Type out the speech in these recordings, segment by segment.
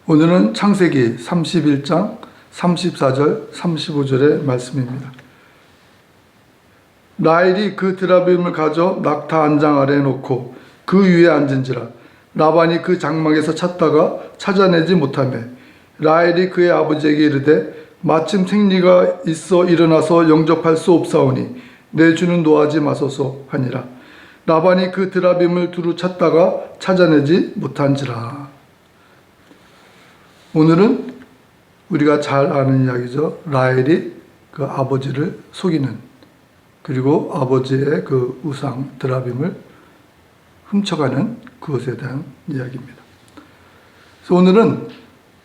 오늘은 창세기 31장 34절 35절의 말씀입니다. 라헬이 그 드라빔을 가져 낙타 안장 아래에 놓고 그 위에 앉은지라. 라반이 그 장막에서 찾다가 찾아내지 못하며 라헬이 그의 아버지에게 이르되 마침 생리가 있어 일어나서 영접할 수 없사오니 내 주는 노하지 마소서 하니라. 라반이 그 드라빔을 두루 찾다가 찾아내지 못한지라. 오늘은 우리가 잘 아는 이야기죠. 라헬이 그 아버지를 속이는, 그리고 아버지의 그 우상 드라빔을 훔쳐가는 그것에 대한 이야기입니다. 그래서 오늘은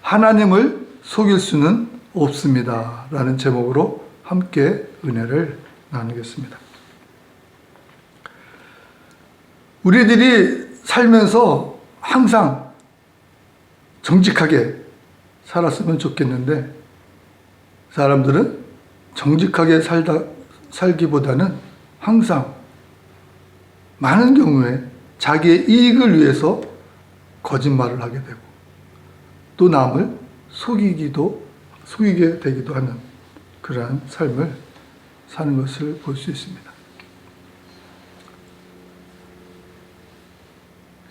하나님을 속일 수는 없습니다 라는 제목으로 함께 은혜를 나누겠습니다. 우리들이 살면서 항상 정직하게 살았으면 좋겠는데, 사람들은 정직하게 살기보다는 항상 많은 경우에 자기의 이익을 위해서 거짓말을 하게 되고 또 남을 속이게 되기도 하는 그러한 삶을 사는 것을 볼 수 있습니다.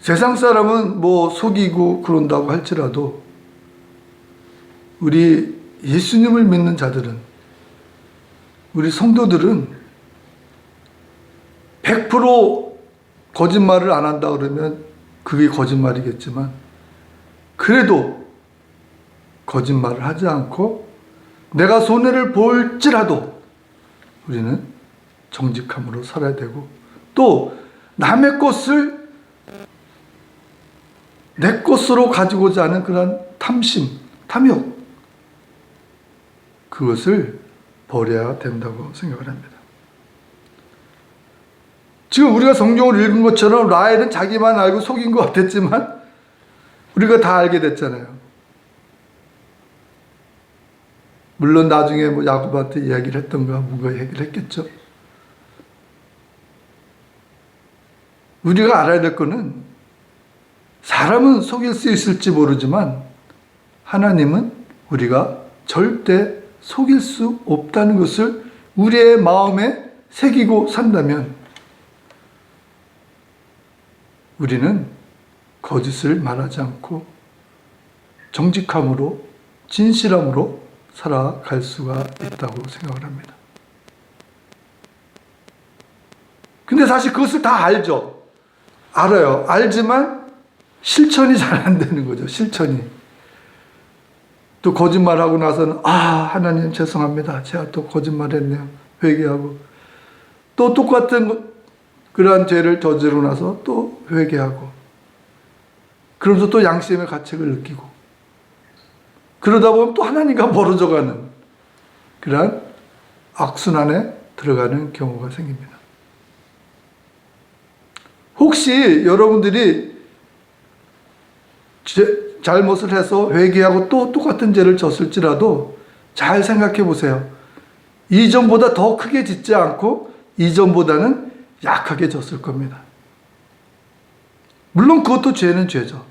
세상 사람은 뭐 속이고 그런다고 할지라도 우리 예수님을 믿는 자들은, 우리 성도들은 100% 거짓말을 안 한다 그러면 그게 거짓말이겠지만, 그래도 거짓말을 하지 않고 내가 손해를 볼지라도 우리는 정직함으로 살아야 되고, 또 남의 것을 내 것으로 가지고자 하는 그런 탐심, 탐욕, 그것을 버려야 된다고 생각을 합니다. 지금 우리가 성경을 읽은 것처럼 라헬은 자기만 알고 속인 것 같았지만 우리가 다 알게 됐잖아요. 물론 나중에 뭐 야곱한테 이야기를 했던가 뭔가 얘기를 했겠죠. 우리가 알아야 될 거는, 사람은 속일 수 있을지 모르지만 하나님은 우리가 절대 속일 수 없다는 것을 우리의 마음에 새기고 산다면 우리는 거짓을 말하지 않고 정직함으로, 진실함으로 살아갈 수가 있다고 생각을 합니다. 근데 사실 그것을 다 알죠. 알아요. 알지만 실천이 잘 안 되는 거죠. 실천이. 또 거짓말하고 나서는 하나님 죄송합니다. 제가 또 거짓말했네요. 회개하고, 또 똑같은 그러한 죄를 저지르고 나서 또 회개하고, 그러면서 또 양심의 가책을 느끼고, 그러다 보면 또 하나님과 멀어져가는 그러한 악순환에 들어가는 경우가 생깁니다. 혹시 여러분들이 잘못을 해서 회개하고 또 똑같은 죄를 졌을지라도 잘 생각해 보세요. 이전보다 더 크게 짓지 않고 이전보다는 약하게 졌을 겁니다. 물론 그것도 죄는 죄죠.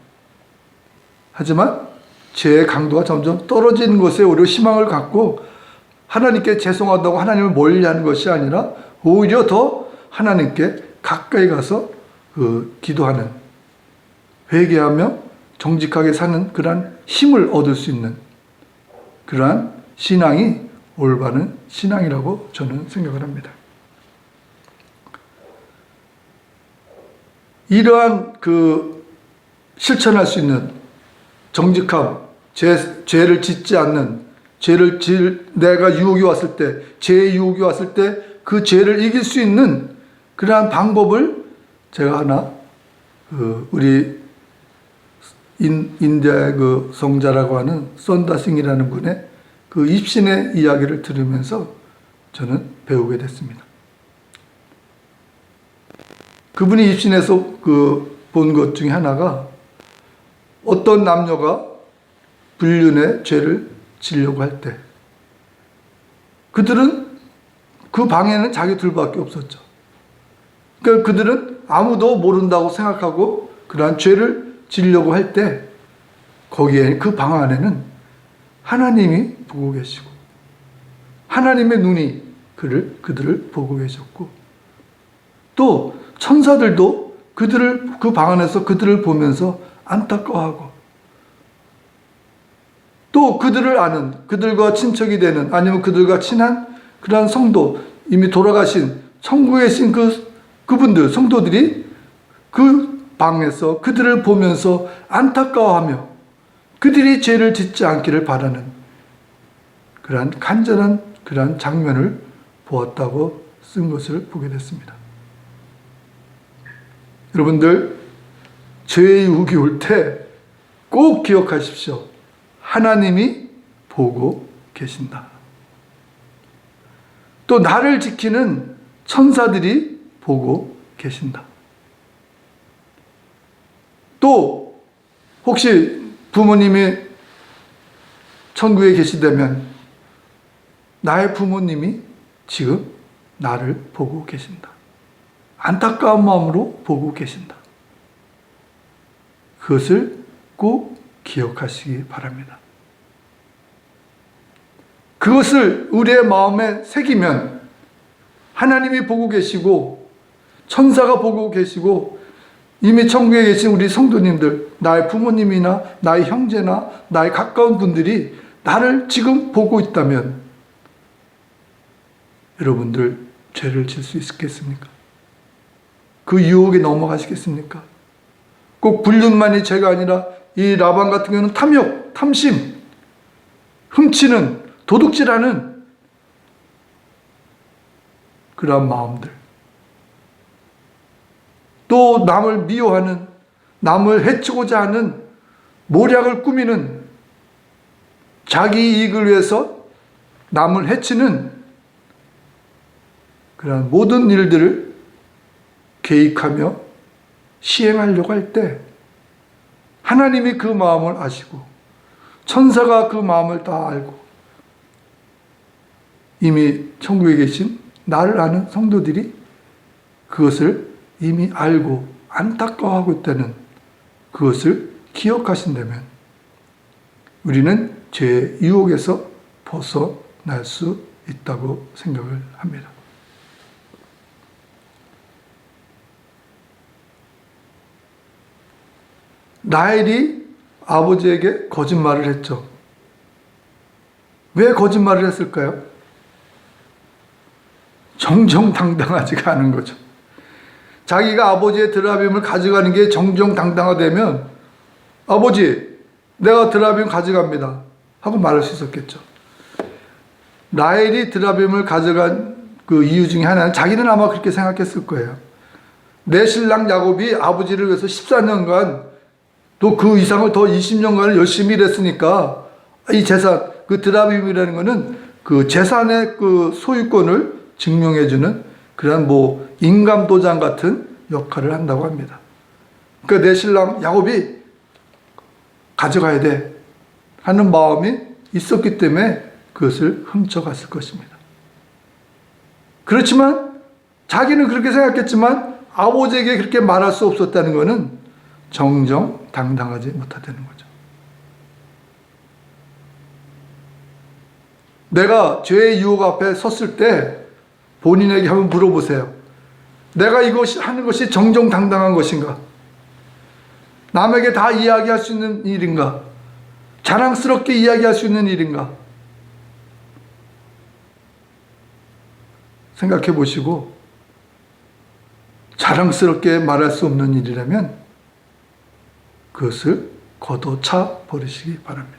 하지만 죄의 강도가 점점 떨어지는 것에 오히려 희망을 갖고 하나님께 죄송하다고 하나님을 멀리하는 것이 아니라 오히려 더 하나님께 가까이 가서 기도하는, 회개하며 정직하게 사는 그러한 힘을 얻을 수 있는 그러한 신앙이 올바른 신앙이라고 저는 생각을 합니다. 이러한 실천할 수 있는 정직함, 죄를 짓지 않는, 내가 유혹이 왔을 때, 죄의 유혹이 왔을 때 그 죄를 이길 수 있는 그러한 방법을 제가 하나, 우리 인디아의 그 성자라고 하는 썬다싱이라는 분의 그 입신의 이야기를 들으면서 저는 배우게 됐습니다. 그분이 입신에서 본 것 중에 하나가, 어떤 남녀가 불륜의 죄를 지려고 할 때 그들은 그 방에는 자기 둘밖에 없었죠. 그러니까 그들은 아무도 모른다고 생각하고 그러한 죄를 지려고 할 때 거기에 그 방 안에는 하나님이 보고 계시고 하나님의 눈이 그들을 보고 계셨고 또 천사들도 그 방 안에서 그들을 보면서 안타까워하고 또 그들을 아는 그들과 친척이 되는 아니면 그들과 친한 그러한 성도 이미 돌아가신 천국에 계신 그분들 성도들이 그 방에서 그들을 보면서 안타까워하며 그들이 죄를 짓지 않기를 바라는 그러한 간절한 그러한 장면을 보았다고 쓴 것을 보게 됐습니다. 여러분들 죄의 유혹이 올 때 꼭 기억하십시오. 하나님이 보고 계신다. 또 나를 지키는 천사들이 보고 계신다. 또 혹시 부모님이 천국에 계시다면 나의 부모님이 지금 나를 보고 계신다. 안타까운 마음으로 보고 계신다. 그것을 꼭 기억하시기 바랍니다. 그것을 우리의 마음에 새기면 하나님이 보고 계시고 천사가 보고 계시고 이미 천국에 계신 우리 성도님들, 나의 부모님이나 나의 형제나 나의 가까운 분들이 나를 지금 보고 있다면 여러분들 죄를 질 수 있겠습니까? 그 유혹에 넘어가시겠습니까? 꼭 불륜만이 죄가 아니라 이 라반 같은 경우는 탐욕, 탐심, 훔치는, 도둑질하는 그러한 마음들, 또 남을 미워하는, 남을 해치고자 하는, 모략을 꾸미는, 자기 이익을 위해서 남을 해치는 그러한 모든 일들을 계획하며 시행하려고 할 때 하나님이 그 마음을 아시고 천사가 그 마음을 다 알고 이미 천국에 계신 나를 아는 성도들이 그것을 이미 알고 안타까워하고 있다는 그것을 기억하신다면 우리는 죄의 유혹에서 벗어날 수 있다고 생각을 합니다. 라헬이 아버지에게 거짓말을 했죠. 왜 거짓말을 했을까요? 정정당당하지가 않은 거죠. 자기가 아버지의 드라빔을 가져가는 게 정정당당하다면 아버지, 내가 드라빔 가져갑니다 하고 말할 수 있었겠죠. 라헬이 드라빔을 가져간 그 이유 중에 하나는 자기는 아마 그렇게 생각했을 거예요. 내 신랑 야곱이 아버지를 위해서 14년간 또 그 이상을 더 20년간을 열심히 일했으니까 이 재산, 그 드라빔이라는 거는 그 재산의 그 소유권을 증명해주는 그런 뭐 인감도장 같은 역할을 한다고 합니다. 그러니까 내 신랑 야곱이 가져가야 돼 하는 마음이 있었기 때문에 그것을 훔쳐갔을 것입니다. 그렇지만 자기는 그렇게 생각했지만 아버지에게 그렇게 말할 수 없었다는 것은 정정당당하지 못하다는 거죠. 내가 죄의 유혹 앞에 섰을 때 본인에게 한번 물어보세요. 내가 이것이 하는 것이 정정당당한 것인가? 남에게 다 이야기할 수 있는 일인가? 자랑스럽게 이야기할 수 있는 일인가? 생각해 보시고 자랑스럽게 말할 수 없는 일이라면 그것을 걷어차 버리시기 바랍니다.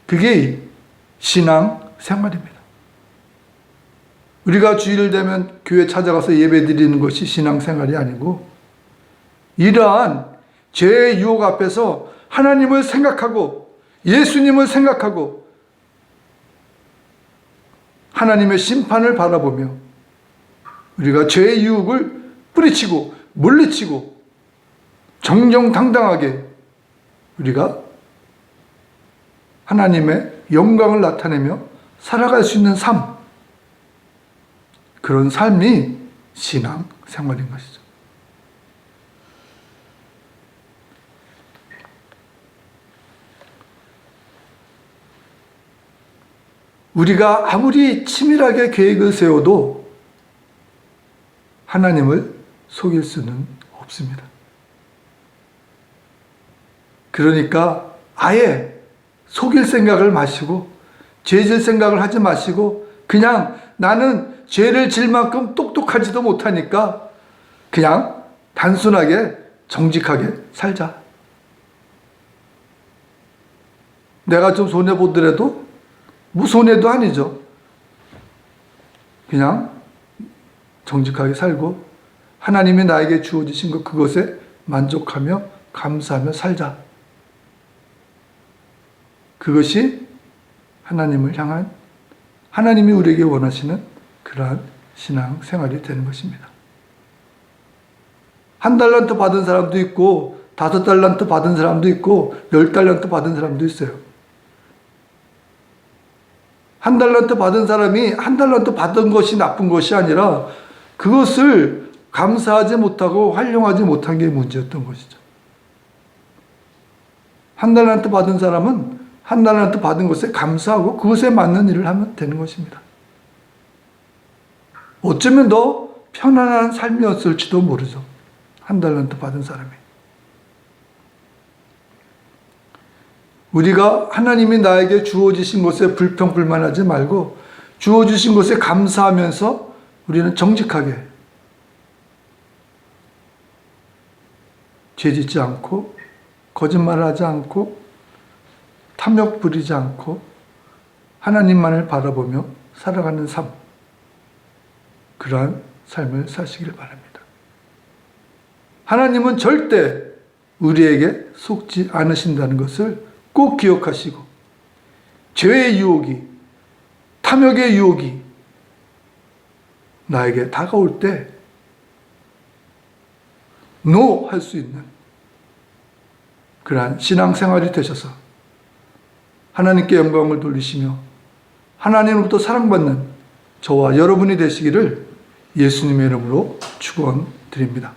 그게 신앙 생활입니다. 우리가 주일 되면 교회 찾아가서 예배 드리는 것이 신앙 생활이 아니고 이러한 죄의 유혹 앞에서 하나님을 생각하고 예수님을 생각하고 하나님의 심판을 바라보며 우리가 죄의 유혹을 뿌리치고 물리치고 정정당당하게 우리가 하나님의 영광을 나타내며 살아갈 수 있는 삶, 그런 삶이 신앙 생활인 것이죠. 우리가 아무리 치밀하게 계획을 세워도 하나님을 속일 수는 없습니다. 그러니까 아예 속일 생각을 마시고 죄 질 생각을 하지 마시고 그냥 나는 죄를 질 만큼 똑똑하지도 못하니까 그냥 단순하게 정직하게 살자. 내가 좀 손해보더라도 뭐 손해도 아니죠. 그냥 정직하게 살고 하나님이 나에게 주어주신 것 그것에 만족하며 감사하며 살자. 그것이 하나님을 향한 하나님이 우리에게 원하시는 그러한 신앙 생활이 되는 것입니다. 1달란트 받은 사람도 있고 5달란트 받은 사람도 있고 10달란트 받은 사람도 있어요. 1달란트 받은 사람이 1달란트 받은 것이 나쁜 것이 아니라 그것을 감사하지 못하고 활용하지 못한 게 문제였던 것이죠. 1달란트 받은 사람은 1달란트 받은 것에 감사하고 그것에 맞는 일을 하면 되는 것입니다. 어쩌면 더 편안한 삶이었을지도 모르죠. 1달란트 받은 사람이. 우리가 하나님이 나에게 주어주신 것에 불평불만하지 말고 주어주신 것에 감사하면서 우리는 정직하게 죄짓지 않고 거짓말하지 않고 탐욕 부리지 않고 하나님만을 바라보며 살아가는 삶, 그러한 삶을 사시길 바랍니다. 하나님은 절대 우리에게 속지 않으신다는 것을 꼭 기억하시고 죄의 유혹이, 탐욕의 유혹이 나에게 다가올 때 노 할 수 있는 그러한 신앙생활이 되셔서 하나님께 영광을 돌리시며 하나님으로부터 사랑받는 저와 여러분이 되시기를 예수님의 이름으로 축원드립니다.